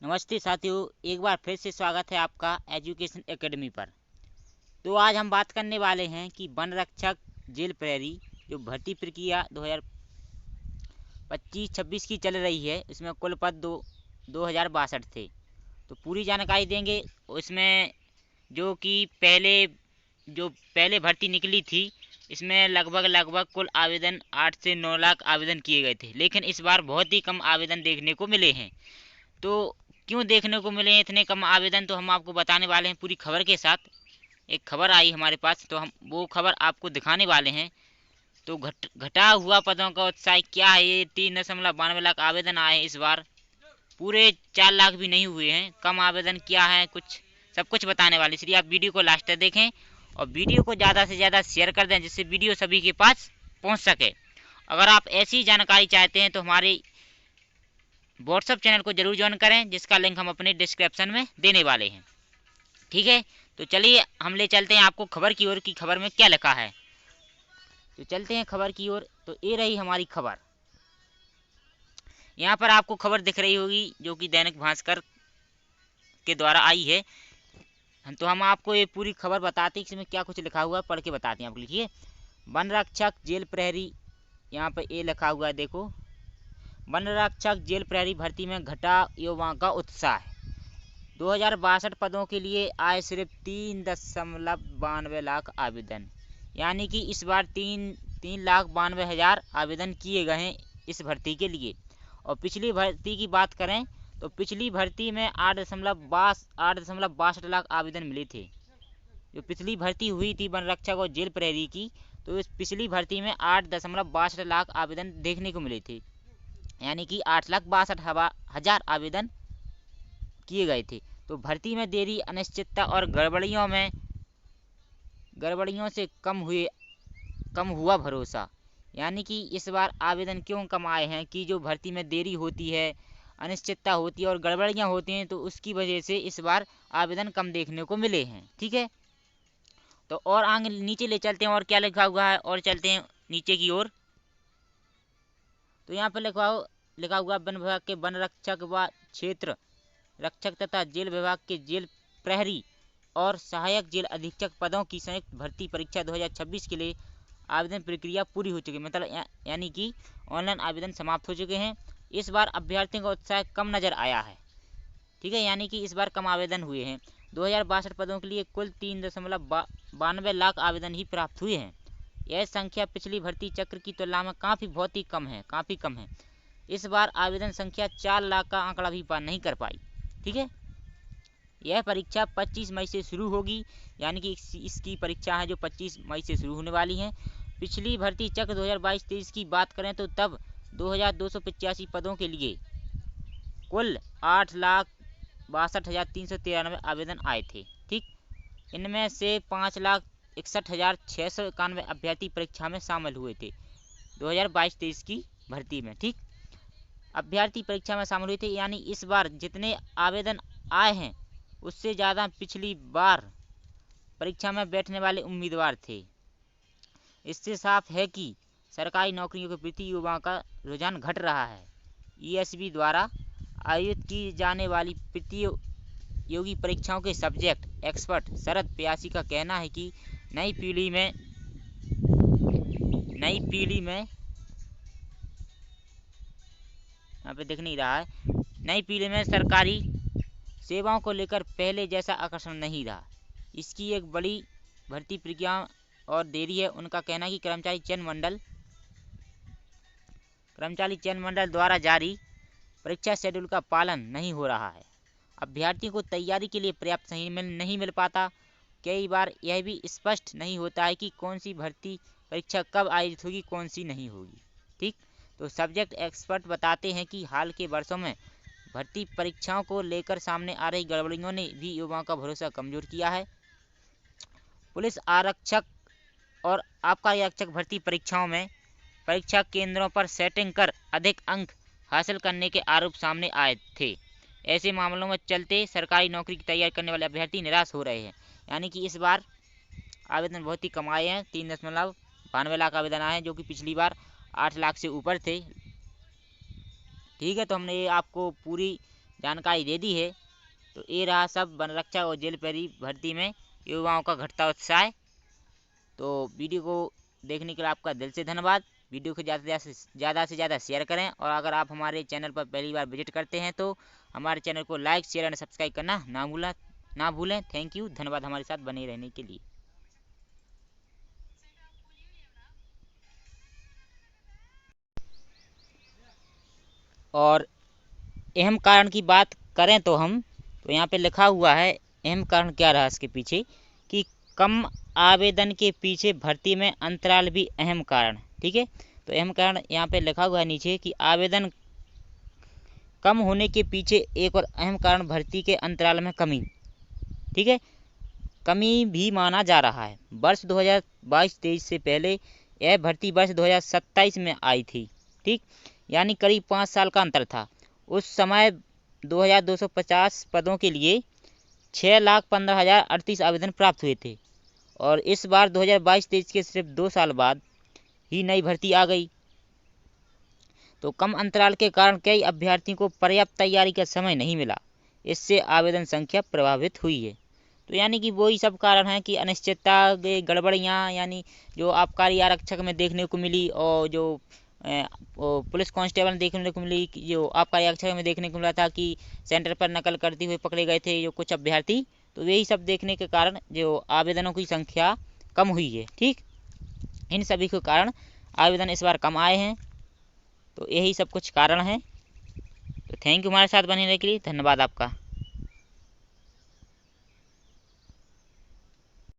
नमस्ते साथियों, एक बार फिर से स्वागत है आपका एजुकेशन एकेडमी पर। तो आज हम बात करने वाले हैं कि वन रक्षक जेल प्रहरी जो भर्ती प्रक्रिया 2025-26 की चल रही है, इसमें कुल पद 2062 थे। तो पूरी जानकारी देंगे। उसमें जो कि पहले भर्ती निकली थी, इसमें लगभग कुल आवेदन 8 से 9 लाख आवेदन किए गए थे, लेकिन इस बार बहुत ही कम आवेदन देखने को मिले हैं। तो क्यों देखने को मिले हैं इतने कम आवेदन, तो हम आपको बताने वाले हैं पूरी खबर के साथ। एक खबर आई हमारे पास, तो हम वो खबर आपको दिखाने वाले हैं। तो घटा हुआ पदों का उत्साह क्या है, ये 3.92 लाख आवेदन आए हैं इस बार। पूरे 4 लाख भी नहीं हुए हैं। कम आवेदन क्या है, कुछ सब कुछ बताने वाले, इसलिए आप वीडियो को लास्ट तक देखें और वीडियो को ज़्यादा से ज़्यादा शेयर कर दें, जिससे वीडियो सभी के पास पहुंच सके। अगर आप ऐसी जानकारी चाहते हैं तो हमारे व्हाट्सअप चैनल को जरूर ज्वाइन करें, जिसका लिंक हम अपने डिस्क्रिप्शन में देने वाले हैं। ठीक है, तो चलिए हम ले चलते हैं आपको खबर की ओर की खबर में क्या लिखा है। तो चलते हैं खबर की ओर। तो ये रही हमारी खबर। यहाँ पर आपको खबर दिख रही होगी, जो कि दैनिक भास्कर के द्वारा आई है। तो हम आपको ये पूरी खबर बताते हैं, इसमें क्या कुछ लिखा हुआ है, पढ़ के बताते हैं आपको। लिखिए, वन रक्षक जेल प्रहरी, यहाँ पर ये लिखा हुआ है, देखो। वन रक्षक जेल प्रहरी भर्ती में घटा युवाओं का उत्साह। 2062 पदों के लिए आए सिर्फ 3.92 लाख आवेदन, यानी कि इस बार 3,92,000 आवेदन किए गए हैं इस भर्ती के लिए। और पिछली भर्ती की बात करें तो पिछली भर्ती में 8.62 लाख आवेदन मिले थे। जो पिछली भर्ती हुई थी वन रक्षक और जेल प्रहरी की, तो इस पिछली भर्ती में 8.62 लाख आवेदन देखने को मिले थे, यानी कि 8,62,000 आवेदन किए गए थे। तो भर्ती में देरी, अनिश्चितता और गड़बड़ियों से कम हुआ भरोसा। यानी कि इस बार आवेदन क्यों कम आए हैं कि जो भर्ती में देरी होती है, अनिश्चितता होती है और गड़बड़ियां होती हैं, तो उसकी वजह से इस बार आवेदन कम देखने को मिले हैं। ठीक है, तो और आगे नीचे ले चलते हैं और क्या लिखा हुआ है, और चलते हैं नीचे की ओर। तो यहाँ पर लिखा हुआ वन विभाग के वन रक्षक व क्षेत्र रक्षक तथा जेल विभाग के जेल प्रहरी और सहायक जेल अधीक्षक पदों की संयुक्त भर्ती परीक्षा 2026 के लिए आवेदन प्रक्रिया पूरी हो चुकी है। मतलब यानी कि ऑनलाइन आवेदन समाप्त हो चुके हैं। इस बार अभ्यर्थियों का उत्साह कम नजर आया है। ठीक है, यानी कि इस बार कम आवेदन हुए हैं। 2062 पदों के लिए कुल 3.92 लाख आवेदन ही प्राप्त हुए हैं। यह संख्या पिछली भर्ती चक्र की तुलना में काफ़ी कम है। इस बार आवेदन संख्या 4 लाख का आंकड़ा भी पार नहीं कर पाई। ठीक है, यह परीक्षा 25 मई से शुरू होगी, यानी कि इसकी परीक्षा है जो 25 मई से शुरू होने वाली है। पिछली भर्ती चक्र 2022-23 की बात करें तो तब 2,285 पदों के लिए कुल 8,62,393 आवेदन आए थे। ठीक, इनमें से 5,61,691 अभ्यर्थी परीक्षा में शामिल हुए थे 2022-23 की भर्ती में। ठीक, अभ्यर्थी परीक्षा में शामिल हुए थे, यानी इस बार जितने आवेदन आए हैं उससे ज़्यादा पिछली बार परीक्षा में बैठने वाले उम्मीदवार थे। इससे साफ है कि सरकारी नौकरियों के प्रति युवाओं का रुझान घट रहा है। ईएसबी द्वारा आयोजित की जाने वाली प्रतियोगी परीक्षाओं के सब्जेक्ट एक्सपर्ट शरद प्यासी का कहना है कि नई पीढ़ी में यहाँ पे दिख नहीं रहा है, नई पीढ़ी में सरकारी सेवाओं को लेकर पहले जैसा आकर्षण नहीं रहा। इसकी एक बड़ी भर्ती प्रक्रिया और देरी है। उनका कहना है कि कर्मचारी चयन मंडल द्वारा जारी परीक्षा शेड्यूल का पालन नहीं हो रहा है। अभ्यर्थियों को तैयारी के लिए पर्याप्त समय नहीं मिल पाता। कई बार यह भी स्पष्ट नहीं होता है कि कौन सी भर्ती परीक्षा कब आयोजित होगी, कौन सी नहीं होगी। ठीक, तो सब्जेक्ट एक्सपर्ट बताते हैं कि हाल के वर्षों में भर्ती परीक्षाओं को लेकर सामने आ रही गड़बड़ियों ने भी युवाओं का भरोसा कमजोर किया है। पुलिस आरक्षक और आबकारी आरक्षक भर्ती परीक्षाओं में परीक्षा केंद्रों पर सेटिंग कर अधिक अंक हासिल करने के आरोप सामने आए थे। ऐसे मामलों में चलते सरकारी नौकरी की तैयारी करने वाले अभ्यर्थी निराश हो रहे हैं। यानी कि इस बार आवेदन बहुत ही कम आए हैं। 3.92 लाख आवेदन आए हैं, जो कि पिछली बार 8 लाख से ऊपर थे। ठीक है, तो हमने आपको पूरी जानकारी दे दी है। तो ये रहा सब वन रक्षक और जेल प्रहरी भर्ती में युवाओं का घटता उत्साह। तो वीडियो को देखने के लिए आपका दिल से धन्यवाद। वीडियो को ज़्यादा से ज़्यादा शेयर करें, और अगर आप हमारे चैनल पर पहली बार विजिट करते हैं तो हमारे चैनल को लाइक, शेयर एंड सब्सक्राइब करना ना भूलें। थैंक यू, धन्यवाद हमारे साथ बने रहने के लिए। और अहम कारण की बात करें तो यहाँ पे लिखा हुआ है अहम कारण क्या रहा इसके पीछे, कि कम आवेदन के पीछे भर्ती में अंतराल भी अहम कारण। ठीक है, तो अहम कारण यहाँ पे लिखा हुआ है नीचे कि आवेदन कम होने के पीछे एक और अहम कारण भर्ती के अंतराल में कमी। ठीक है, कमी भी माना जा रहा है। वर्ष 2022-23 से पहले यह भर्ती वर्ष 2027 में आई थी। ठीक, यानी करीब 5 साल का अंतर था। उस समय 2250 पदों के लिए 6,15,038 आवेदन प्राप्त हुए थे, और इस बार 2022-23 के सिर्फ 2 साल बाद ही नई भर्ती आ गई। तो कम अंतराल के कारण कई अभ्यर्थियों को पर्याप्त तैयारी का समय नहीं मिला। इससे आवेदन संख्या प्रभावित हुई है। तो यानी कि वही सब कारण है कि अनिश्चितता, गड़बड़ियाँ, यानी जो आबकारी आरक्षक में देखने को मिली, और जो पुलिस कांस्टेबल देखने को मिली, जो आबकारी आरक्षक में देखने को मिला था कि सेंटर पर नकल करते हुए पकड़े गए थे जो कुछ अभ्यर्थी। तो यही सब देखने के कारण जो आवेदनों की संख्या कम हुई है। ठीक, इन सभी के कारण आवेदन इस बार कम आए हैं। तो यही सब कुछ कारण है। तो थैंक यू हमारे साथ बने रहने के लिए, धन्यवाद आपका।